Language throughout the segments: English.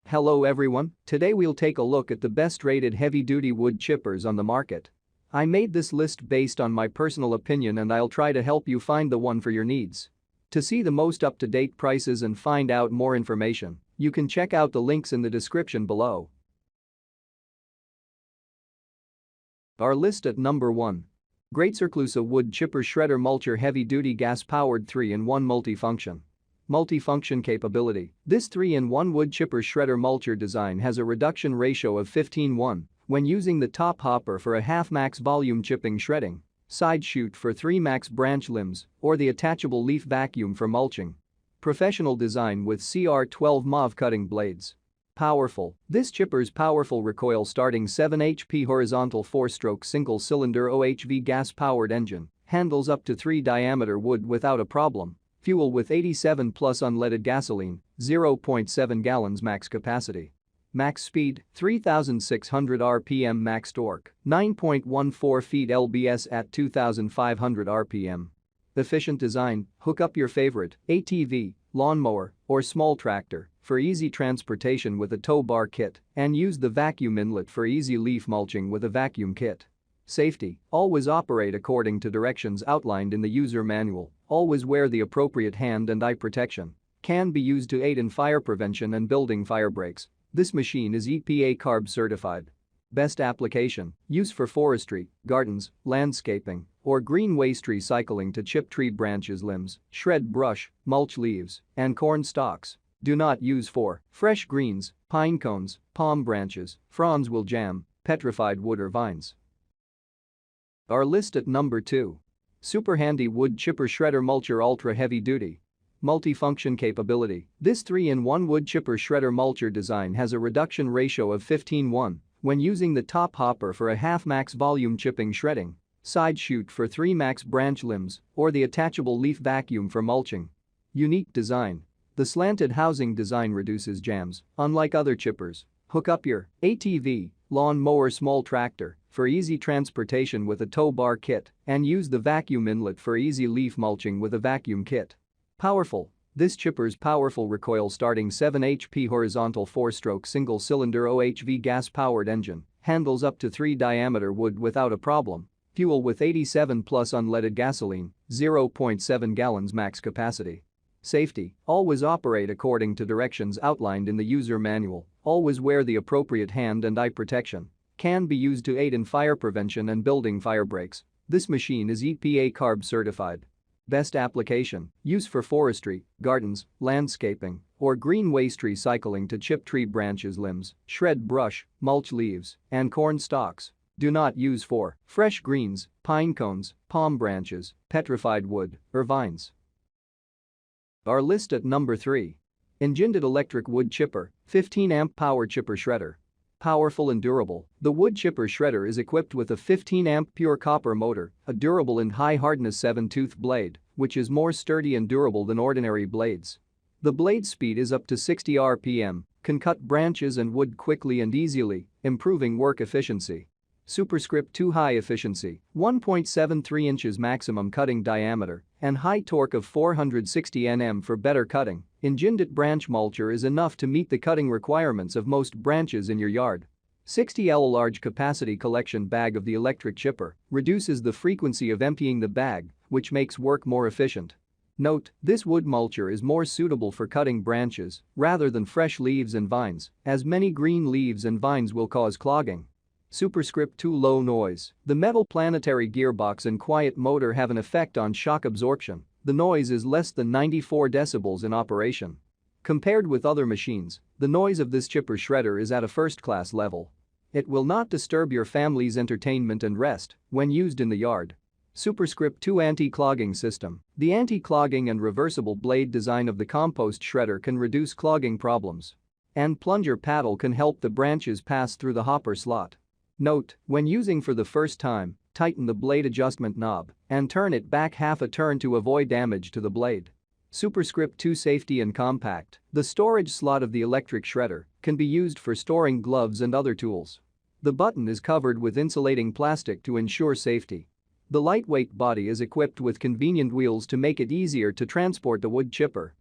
Hello everyone, today we'll take a look at the best rated heavy-duty wood chippers on the market. I made this list based on my personal opinion and I'll try to help you find the one for your needs. To see the most up-to-date prices and find out more information, you can check out the links in the description below. Our list at number 1. GreatCircleUSA Wood Chipper Shredder Mulcher Heavy Duty Gas Powered 3-in-1 Multifunction. Multifunction capability. This 3-in-1 wood chipper shredder mulcher design has a reduction ratio of 15:1 when using the top hopper for a half max volume chipping shredding, side chute for 3 max branch limbs, or the attachable leaf vacuum for mulching. Professional design with CR12 MOV cutting blades. Powerful. This chipper's powerful recoil starting 7 HP horizontal 4-stroke single-cylinder OHV gas-powered engine handles up to 3 diameter wood without a problem. Fuel with 87 plus unleaded gasoline, 0.7 gallons max capacity. Max speed, 3,600 RPM. Max torque, 9.14 feet lbs at 2,500 RPM. Efficient design. Hook up your favorite ATV, lawnmower, or small tractor for easy transportation with a tow bar kit and use the vacuum inlet for easy leaf mulching with a vacuum kit. Safety. Always operate according to directions outlined in the user manual. Always wear the appropriate hand and eye protection. Can be used to aid in fire prevention and building fire breaks. This machine is EPA CARB certified. Best application. Use for forestry, gardens, landscaping, or green waste recycling to chip tree branches, limbs, shred brush, mulch leaves, and corn stalks. Do not use for fresh greens, pine cones, palm branches, fronds will jam, petrified wood or vines. Our list at number 2. SuperHandy Wood Chipper Shredder Mulcher Ultra Heavy Duty. Multifunction capability. This 3-in-1 wood chipper shredder mulcher design has a reduction ratio of 15:1 when using the top hopper for a half max volume chipping shredding, side chute for 3 max branch limbs, or the attachable leaf vacuum for mulching. Unique design. The slanted housing design reduces jams, unlike other chippers. Hook up your ATV, lawn mower, small tractor for easy transportation with a tow bar kit and use the vacuum inlet for easy leaf mulching with a vacuum kit. Powerful. This chipper's powerful recoil starting 7 HP horizontal 4-stroke single-cylinder OHV gas-powered engine handles up to 3 diameter wood without a problem. Fuel with 87 plus unleaded gasoline, 0.7 gallons max capacity. Safety. Always operate according to directions outlined in the user manual. Always wear the appropriate hand and eye protection. Can be used to aid in fire prevention and building fire breaks. This machine is EPA CARB certified. Best application. Use for forestry, gardens, landscaping, or green waste recycling to chip tree branches, limbs, shred brush, mulch leaves, and corn stalks. Do not use for fresh greens, pine cones, palm branches, petrified wood, or vines. Our list at number 3. ENGINDOT Electric Wood Chipper, 15-amp Power Chipper Shredder. Powerful and durable, the wood chipper shredder is equipped with a 15-amp pure copper motor, a durable and high-hardness 7-tooth blade, which is more sturdy and durable than ordinary blades. The blade speed is up to 60 RPM, can cut branches and wood quickly and easily, improving work efficiency. Superscript 2 high efficiency, 1.73 inches maximum cutting diameter, and high torque of 460 Nm for better cutting. ENGINDOT branch mulcher is enough to meet the cutting requirements of most branches in your yard. 60L large capacity collection bag of the electric chipper reduces the frequency of emptying the bag, which makes work more efficient. Note, this wood mulcher is more suitable for cutting branches rather than fresh leaves and vines, as many green leaves and vines will cause clogging. Superscript 2 low noise. The metal planetary gearbox and quiet motor have an effect on shock absorption. The noise is less than 94 decibels in operation. Compared with other machines, the noise of this chipper shredder is at a first-class level. It will not disturb your family's entertainment and rest when used in the yard. Superscript 2 anti-clogging system. The anti-clogging and reversible blade design of the compost shredder can reduce clogging problems. And plunger paddle can help the branches pass through the hopper slot. Note, when using for the first time, tighten the blade adjustment knob and turn it back half a turn to avoid damage to the blade. Superscript 2 safety and compact. The storage slot of the electric shredder can be used for storing gloves and other tools. The button is covered with insulating plastic to ensure safety. The lightweight body is equipped with convenient wheels to make it easier to transport the wood chipper.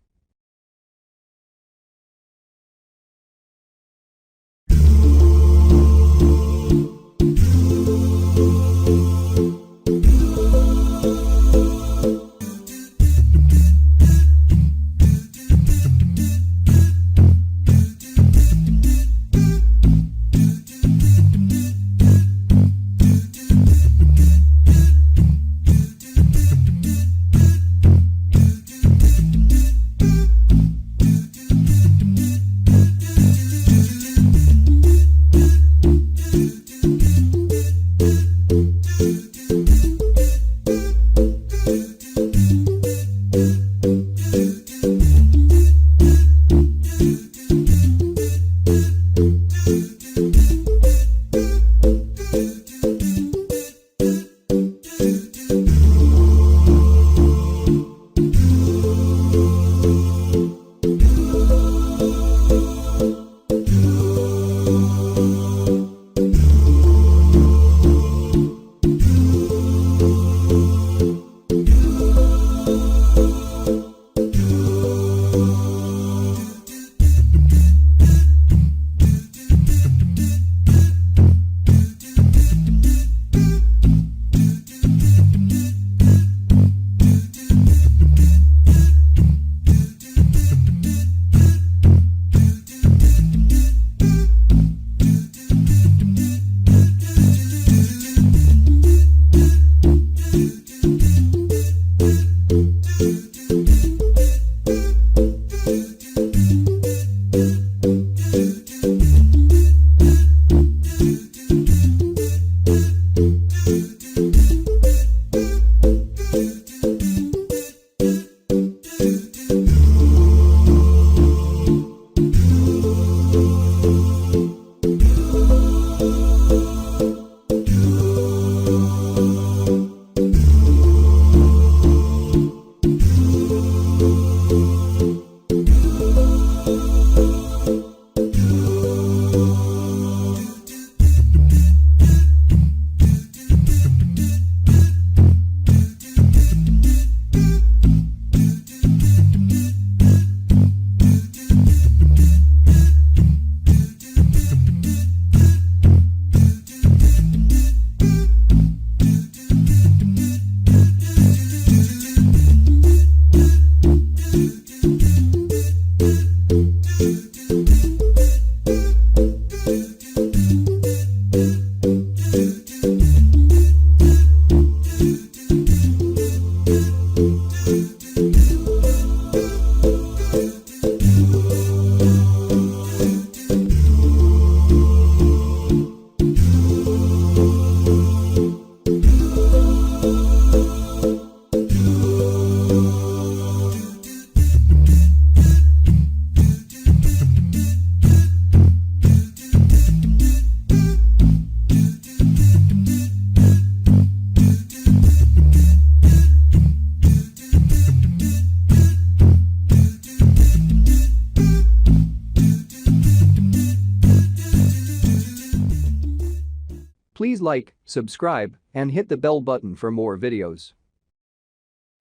Please like, subscribe, and hit the bell button for more videos.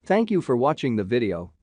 Thank you for watching the video.